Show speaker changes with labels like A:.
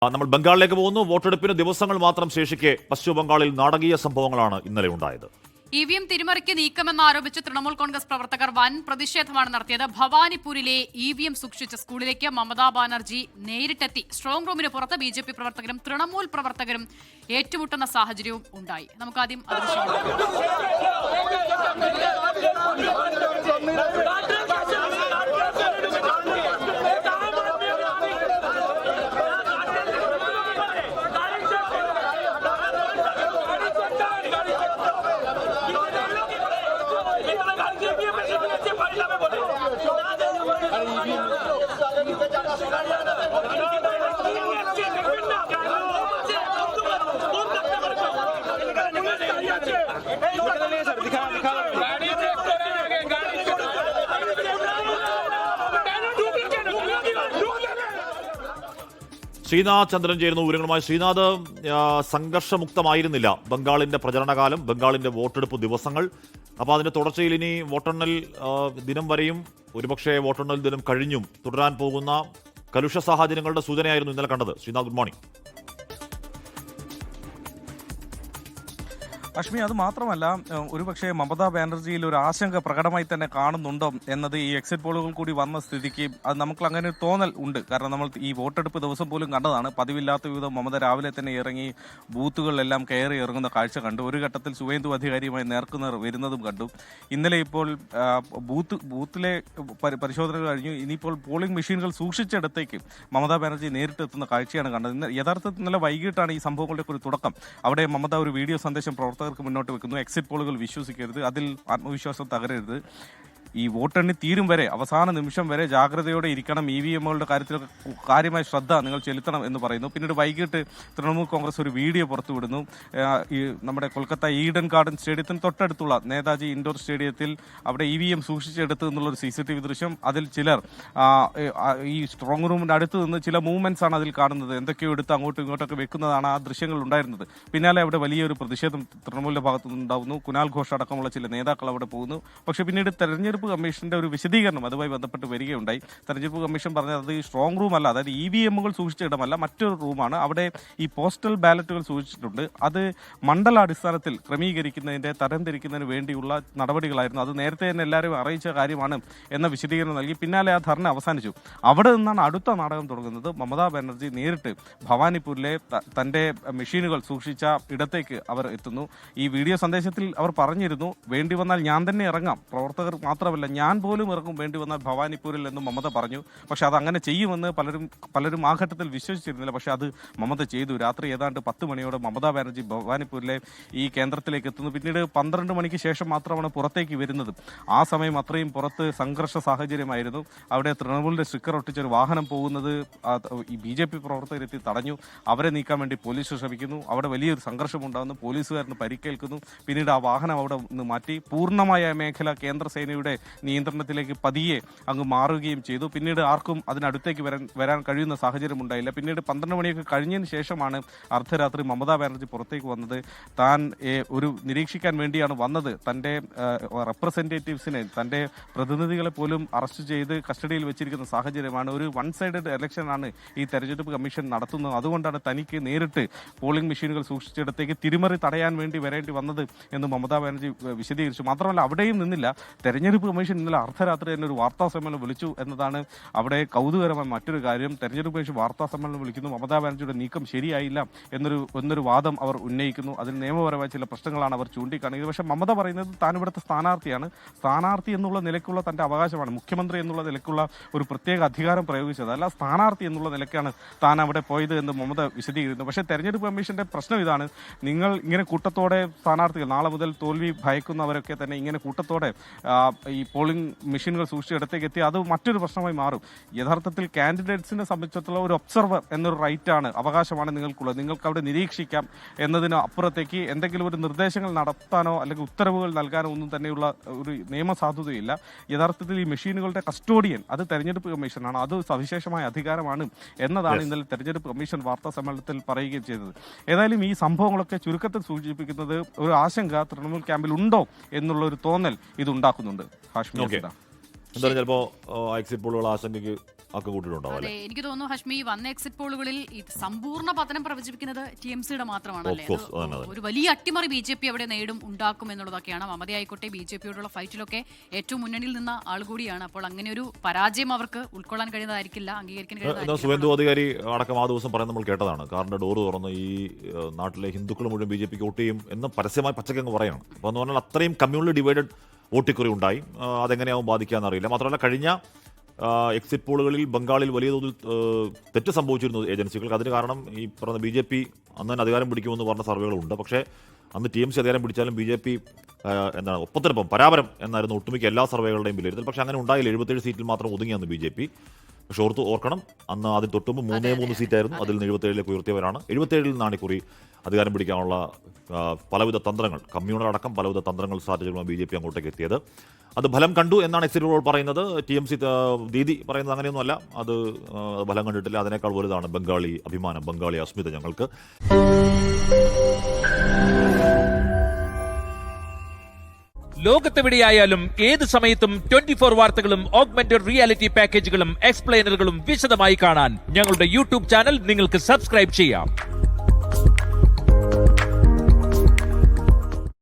A: നമ്മൾ ബംഗാളിലേക്ക് പോകുന്നു. വോട്ടെടുപ്പിന് ദിവസങ്ങൾ മാത്രം ശേഷിക്കെ പശ്ചിമ ബംഗാളിൽ നാടകീയ സംഭവങ്ങളാണ് ഇന്നലെ ഉണ്ടായത്.
B: ഇവിഎം തിരിമറിക്ക് നീക്കമെന്നാരോപിച്ച് തൃണമൂൽ കോൺഗ്രസ് പ്രവർത്തകർ വൻ പ്രതിഷേധമാണ് നടത്തിയത്. ഭവാനിപ്പൂരിലെ ഇവിഎം സൂക്ഷിച്ച സ്കൂളിലേക്ക് മമതാ ബാനർജി നേരിട്ടെത്തി. സ്ട്രോങ് റൂമിന് പുറത്ത് ബിജെപി പ്രവർത്തകരും തൃണമൂൽ പ്രവർത്തകരും ഏറ്റുമുട്ടുന്ന സാഹചര്യവും ഉണ്ടായി. നമുക്കാദ്യം
A: ശ്രീനാഥ് ചന്ദ്രൻ ചേരുന്നു വിവരങ്ങളുമായി. ശ്രീനാഥ്, സംഘർഷമുക്തമായിരുന്നില്ല ബംഗാളിന്റെ പ്രചരണകാലം, ബംഗാളിന്റെ വോട്ടെടുപ്പ് ദിവസങ്ങൾ. അപ്പോൾ അതിന്റെ തുടർച്ചയിൽ ഇനി വോട്ടെണ്ണൽ ദിനം വരെയും ഒരുപക്ഷെ വോട്ടെണ്ണൽ ദിനം കഴിഞ്ഞും തുടരാൻ പോകുന്ന കലുഷ സാഹചര്യങ്ങളുടെ സൂചനയായിരുന്നു ഇന്നലെ കണ്ടത്. Sreenath, good morning.
C: അശ്മി, അത് മാത്രമല്ല, ഒരുപക്ഷെ മമതാ ബാനർജിയിൽ ഒരു ആശങ്ക പ്രകടമായി തന്നെ കാണുന്നുണ്ടോ എന്നത് ഈ എക്സിറ്റ് പോളുകൾ കൂടി വന്ന സ്ഥിതിക്ക് അത് നമുക്ക് അങ്ങനെ ഒരു തോന്നൽ ഉണ്ട്. കാരണം നമ്മൾ ഈ വോട്ടെടുപ്പ് ദിവസം പോലും കണ്ടതാണ്. പതിവില്ലാത്ത വിധം മമത രാവിലെ തന്നെ ഇറങ്ങി ബൂത്തുകളിലെല്ലാം കയറി ഇറങ്ങുന്ന കാഴ്ച കണ്ടു. ഒരു ഘട്ടത്തിൽ സുവേന്ദു അധികാരിയുമായി നേർക്കുനേർ വരുന്നതും കണ്ടു. ഇന്നലെ ഇപ്പോൾ ബൂത്തിലെ പരിശോധനകൾ കഴിഞ്ഞു. ഇനിയിപ്പോൾ പോളിംഗ് മെഷീനുകൾ സൂക്ഷിച്ചിടത്തേക്ക് മമതാ ബാനർജി നേരിട്ടെത്തുന്ന കാഴ്ചയാണ് കണ്ടത്. യഥാർത്ഥത്തിൽ ഇന്നലെ വൈകിട്ടാണ് ഈ സംഭവങ്ങളുടെ ഒരു തുടക്കം. അവിടെ മമത ഒരു വീഡിയോ സന്ദേശം പ്രവർത്തകർക്ക് മുന്നോട്ട് വെക്കുന്നു. എക്സിറ്റ് പോളുകൾ വിശ്വസിക്കരുത്, അതിൽ ആത്മവിശ്വാസം തകരരുത്, ഈ വോട്ടെണ്ണി തീരും വരെ, അവസാന നിമിഷം വരെ ജാഗ്രതയോടെ ഇരിക്കണം, ഇവിഎമ്മുകളുടെ കാര്യത്തിലൊക്കെ കാര്യമായ ശ്രദ്ധ നിങ്ങൾ ചെലുത്തണം എന്ന് പറയുന്നു. പിന്നീട് വൈകിട്ട് തൃണമൂൽ കോൺഗ്രസ് ഒരു വീഡിയോ പുറത്തുവിടുന്നു. ഈ നമ്മുടെ കൊൽക്കത്ത ഈഡൻ ഗാർഡൻ സ്റ്റേഡിയത്തിന് തൊട്ടടുത്തുള്ള നേതാജി ഇൻഡോർ സ്റ്റേഡിയത്തിൽ അവിടെ ഇവിഎം സൂക്ഷിച്ചെടുത്ത് എന്നുള്ളൊരു CCTV ദൃശ്യം. അതിൽ ചിലർ ഈ സ്ട്രോങ് റൂമിന്റെ അടുത്ത് നിന്ന് ചില മൂവ്മെന്റ്സ് ആണ് അതിൽ കാണുന്നത്. എന്തൊക്കെയോ എടുത്ത് അങ്ങോട്ടും ഇങ്ങോട്ടൊക്കെ വെക്കുന്നതാണ് ആ ദൃശ്യങ്ങൾ ഉണ്ടായിരുന്നത്. പിന്നാലെ അവിടെ വലിയൊരു പ്രതിഷേധം തൃണമൂലിന്റെ ഭാഗത്തു നിന്നുണ്ടാവുന്നു. കുനാൽ ഘോഷ് അടക്കമുള്ള ചില നേതാക്കൾ അവിടെ പോകുന്നു. പക്ഷേ പിന്നീട് തെരഞ്ഞെടുപ്പ് കമ്മീഷന്റെ ഒരു വിശദീകരണം അതുമായി ബന്ധപ്പെട്ട് വരികയുണ്ടായി. തെരഞ്ഞെടുപ്പ് കമ്മീഷൻ പറഞ്ഞത് അത് ഈ സ്ട്രോങ് റൂം അല്ല, അതായത് ഇവിഎമ്മുകൾ സൂക്ഷിച്ച ഇടമല്ല, മറ്റൊരു റൂമാണ്. അവിടെ ഈ പോസ്റ്റൽ ബാലറ്റുകൾ സൂക്ഷിച്ചിട്ടുണ്ട്. അത് മണ്ഡലാടിസ്ഥാനത്തിൽ ക്രമീകരിക്കുന്നതിന്റെ തരംതിരിക്കുന്നതിന് വേണ്ടിയുള്ള നടപടികളായിരുന്നു. അത് നേരത്തെ തന്നെ എല്ലാവരും അറിയിച്ച കാര്യമാണ് എന്ന വിശദീകരണം നൽകി. പിന്നാലെ ആ ധർണ അവസാനിച്ചു. അവിടെ നിന്നാണ് അടുത്ത നാടകം തുടങ്ങുന്നത്. മമതാ ബാനർജി നേരിട്ട് ഭവാനിപ്പൂരിലെ തന്റെ മെഷീനുകൾ സൂക്ഷിച്ച ഇടത്തേക്ക് അവർ എത്തുന്നു. ഈ വീഡിയോ സന്ദേശത്തിൽ അവർ പറഞ്ഞിരുന്നു, വേണ്ടി വന്നാൽ ഞാൻ തന്നെ ഇറങ്ങാം, പ്രവർത്തകർ മാത്രമല്ല ഞാൻ പോലും ഇറങ്ങും വേണ്ടി വന്നാൽ ഭവാനിപ്പൂരിൽ എന്ന് മമത പറഞ്ഞു. പക്ഷെ അത് അങ്ങനെ ചെയ്യുമെന്ന് പലരും ആ ഘട്ടത്തിൽ വിശ്വസിച്ചിരുന്നില്ല. പക്ഷെ അത് മമത ചെയ്തു. രാത്രി ഏതാണ്ട് 10 മണിയോടെ മമതാ ബാനർജി ഭവാനിപ്പൂരിലെ ഈ കേന്ദ്രത്തിലേക്ക് എത്തുന്നു. പിന്നീട് 12 മണിക്ക് ശേഷം മാത്രമാണ് പുറത്തേക്ക് വരുന്നത്. ആ സമയം അത്രയും പുറത്ത് സംഘർഷ സാഹചര്യമായിരുന്നു. അവിടെ തൃണമൂലിന്റെ സ്റ്റിക്കർ ഒട്ടിച്ചൊരു വാഹനം പോകുന്നത് ഈ BJP പ്രവർത്തകരെത്തി തടഞ്ഞു. അവരെ നീക്കാൻ വേണ്ടി പോലീസ് ശ്രമിക്കുന്നു. അവിടെ വലിയൊരു സംഘർഷമുണ്ടാകുന്നു. പോലീസുകാരന് പരിക്കേൽക്കുന്നു. പിന്നീട് ആ വാഹനം അവിടെ നിന്ന് മാറ്റി പൂർണ്ണമായ മേഖല കേന്ദ്ര സേനയുടെ നിയന്ത്രണത്തിലേക്ക് പതിയെ അങ്ങ് മാറുകയും ചെയ്തു. പിന്നീട് ആർക്കും അതിനടുത്തേക്ക് വരാൻ കഴിയുന്ന സാഹചര്യം ഉണ്ടായില്ല. പിന്നീട് 12 മണിയൊക്കെ കഴിഞ്ഞതിന് ശേഷമാണ് അർദ്ധരാത്രി മമതാ ബാനർജി പുറത്തേക്ക് വന്നത്. താൻ ഒരു നിരീക്ഷിക്കാൻ വേണ്ടിയാണ് വന്നത്. തന്റെ റെപ്രസെന്റേറ്റീവ്സിനെ, തന്റെ പ്രതിനിധികളെ പോലും അറസ്റ്റ് ചെയ്ത് കസ്റ്റഡിയിൽ വെച്ചിരിക്കുന്ന സാഹചര്യമാണ്. ഒരു വൺ സൈഡഡ് ഇലക്ഷനാണ് ഈ തെരഞ്ഞെടുപ്പ് കമ്മീഷൻ നടത്തുന്നത്. അതുകൊണ്ടാണ് തനിക്ക് നേരിട്ട് പോളിംഗ് മെഷീനുകൾ സൂക്ഷിച്ചിടത്തേക്ക് തിരിമറി തടയാൻ വേണ്ടി വരേണ്ടി വന്നത് എന്ന് മമതാ ബാനർജി വിശദീകരിച്ചു. മാത്രമല്ല അവിടെയും നിന്നില്ല. തെരഞ്ഞെടുപ്പ് കമ്മീഷൻ ഇന്നലെ അർദ്ധരാത്രി തന്നെ ഒരു വാർത്താ സമ്മേളനം വിളിച്ചു എന്നതാണ് അവിടെ കൗതുകരമായ മറ്റൊരു കാര്യം. തെരഞ്ഞെടുപ്പ് കമ്മീഷൻ വാർത്താ സമ്മേളനം വിളിക്കുന്നു. മമതാ ബാനർജിയുടെ നീക്കം ശരിയായില്ല എന്നൊരു വാദം അവർ ഉന്നയിക്കുന്നു. അതിന് നിയമപരമായ ചില പ്രശ്നങ്ങളാണ് അവർ ചൂണ്ടിക്കാണിക്കുന്നത്. പക്ഷേ മമത പറയുന്നത് താൻ ഇവിടുത്തെ സ്ഥാനാർത്ഥിയാണ്, സ്ഥാനാർത്ഥി എന്നുള്ള നിലയ്ക്കുള്ള തന്റെ അവകാശമാണ്, മുഖ്യമന്ത്രി എന്നുള്ള നിലയ്ക്കുള്ള ഒരു പ്രത്യേക അധികാരം പ്രയോഗിച്ചത് അല്ല, സ്ഥാനാർത്ഥി എന്നുള്ള നിലയ്ക്കാണ് താൻ അവിടെ പോയത് എന്ന് മമത വിശദീകരിക്കുന്നു. പക്ഷേ തെരഞ്ഞെടുപ്പ് കമ്മീഷന്റെ പ്രശ്നം ഇതാണ്, നിങ്ങൾ ഇങ്ങനെ കൂട്ടത്തോടെ സ്ഥാനാർത്ഥികൾ നാളെ മുതൽ തോൽവി ഭയക്കുന്നവരൊക്കെ തന്നെ ഇങ്ങനെ കൂട്ടത്തോടെ ഈ പോളിംഗ് മെഷീനുകൾ സൂക്ഷിച്ചിടത്തേക്ക് എത്തി അത് മറ്റൊരു പ്രശ്നമായി മാറും. യഥാർത്ഥത്തിൽ കാൻഡിഡേറ്റ്സിനെ സംബന്ധിച്ചിടത്തോളം ഒരു ഒബ്സർവർ എന്നൊരു റൈറ്റാണ്, അവകാശമാണ് നിങ്ങൾക്കുള്ളത്. നിങ്ങൾക്ക് അവിടെ നിരീക്ഷിക്കാം എന്നതിന് അപ്പുറത്തേക്ക് എന്തെങ്കിലും ഒരു നിർദ്ദേശങ്ങൾ നടത്താനോ അല്ലെങ്കിൽ ഉത്തരവുകൾ നൽകാനോ ഒന്നും തന്നെയുള്ള ഒരു നിയമസാധുതയില്ല. യഥാർത്ഥത്തിൽ ഈ മെഷീനുകളുടെ കസ്റ്റോഡിയൻ അത് തെരഞ്ഞെടുപ്പ് കമ്മീഷനാണ്, അത് സവിശേഷമായ അധികാരമാണ് എന്നതാണ് ഇന്നലെ തെരഞ്ഞെടുപ്പ് കമ്മീഷൻ വാർത്താ സമ്മേളനത്തിൽ പറയുകയും ചെയ്തത്. ഏതായാലും ഈ സംഭവങ്ങളൊക്കെ ചുരുക്കത്തിൽ സൂചിപ്പിക്കുന്നത് ഒരു ആശങ്ക തൃണമൂൽ ക്യാമ്പിൽ ഉണ്ടോ എന്നുള്ള ഒരു തോന്നൽ ഇത് ഉണ്ടാക്കുന്നുണ്ട്.
A: എന്തായാലും ചിലപ്പോൾ എക്സിറ്റ് പോളുകൾ ആശങ്കയ്ക്ക് ഒക്കെ കൂട്ടിയിട്ടുണ്ടാവും
B: അതെ, എനിക്ക് തോന്നുന്നു ഹഷ്മി വന്ന എക്സിറ്റ് പോളുകളിൽ സമ്പൂർണ്ണ പതനം പ്രവചിപ്പിക്കുന്നത് TMCയുടെ മാത്രമാണ് അല്ലേ?
A: Of course, അതെ.
B: ഒരു വലിയ അട്ടിമറി BJP അവിടെ ഉണ്ടാക്കും എന്നുള്ളതൊക്കെയാണ്. മമത ആയിക്കോട്ടെ BJPയോടുള്ള ഫൈറ്റിലൊക്കെ ഏറ്റവും മുന്നണിയിൽ നിന്ന ആൾ കൂടിയാണ്. അപ്പോൾ അങ്ങനെ ഒരു പരാജയം അവർക്ക് ഉൾക്കൊള്ളാൻ കഴിയുന്നതായിരിക്കില്ല, അംഗീകരിക്കാൻ കഴിയുന്നതായിരിക്കില്ല.
A: സുവേന്ദു അധികാരി അടക്കം ആ ദിവസം പറയുന്നത് നമ്മൾ കേട്ടതാണ്. കാറിന്റെ ഡോറ് തുറന്ന് ഈ നാട്ടിലെ ഹിന്ദുക്കൾ മുഴുവൻ BJPക്ക് വോട്ട് ചെയ്യും എന്ന് പരസ്യമായി പച്ചക്കങ്ങ് പറയണം. അപ്പോൾ എന്ന് പറഞ്ഞാൽ അത്രയും കമ്മ്യൂണലി ഡിവൈഡഡ് വോട്ടിക്കുറി ഉണ്ടായി. അതെങ്ങനെയാവും ബാധിക്കാന്നറിയില്ല. മാത്രമല്ല കഴിഞ്ഞ എക്സിറ്റ് പോളുകളിൽ ബംഗാളിൽ വലിയ തോതിൽ തെറ്റ് സംഭവിച്ചിരുന്നു ഏജൻസികൾക്ക്. അതിന് കാരണം ഈ പറഞ്ഞ BJP അന്ന് തന്നെ അധികാരം പിടിക്കുമെന്ന് പറഞ്ഞ സർവേകളുണ്ട്. പക്ഷേ അന്ന് TMC അധികാരം പിടിച്ചാലും BJP എന്താണ് ഒപ്പത്തിനൊപ്പം പരാപരം എന്നായിരുന്നു ഒട്ടുമിക്ക എല്ലാ സർവേകളുടെയും വിലയിരുത്തൽ. പക്ഷേ അങ്ങനെ ഉണ്ടായില്ല. 77 സീറ്റിൽ മാത്രം ഒതുങ്ങി അന്ന് BJP. പക്ഷെ ഓർക്കണം, അന്ന് അതിന് തൊട്ടുമ്പോൾ 3 സീറ്റായിരുന്നു. അതിൽ നിന്ന് 77ലേക്ക് ഉയർത്തിയവരാണ്. 77ൽ നിന്നാണ് ഇക്കുറി അധികാരം പിടിക്കാനുള്ള പലവിധ തന്ത്രങ്ങൾ, കമ്മ്യൂണൽ അടക്കം പലവിധ തന്ത്രങ്ങൾ സ്ട്രാറ്റജികളുമായി BJP അങ്ങോട്ടേക്ക് എത്തിയത്. അത് ഫലം കണ്ടു എന്നാണ് എക്സിറ്റ് പോൾ പറയുന്നത്. TMC ദീദി പറയുന്നത് അങ്ങനെയൊന്നുമല്ല. അത് ഫലം കണ്ടിട്ടില്ല. അതിനേക്കാൾ വലുതാണ് ബംഗാളി അഭിമാനം, ബംഗാളി അസ്മിത ഞങ്ങൾക്ക്.
D: ലോകത്തെവിടെയായാലും ഏത് സമയത്തും 24 വാർത്തകളും ഓഗ്മെന്റഡ് റിയാലിറ്റി പാക്കേജുകളും എക്സ്പ്ലെയിനറുകളും വിശദമായി കാണാൻ ഞങ്ങളുടെ YouTube ചാനൽ നിങ്ങൾക്ക് സബ്സ്ക്രൈബ് ചെയ്യാം.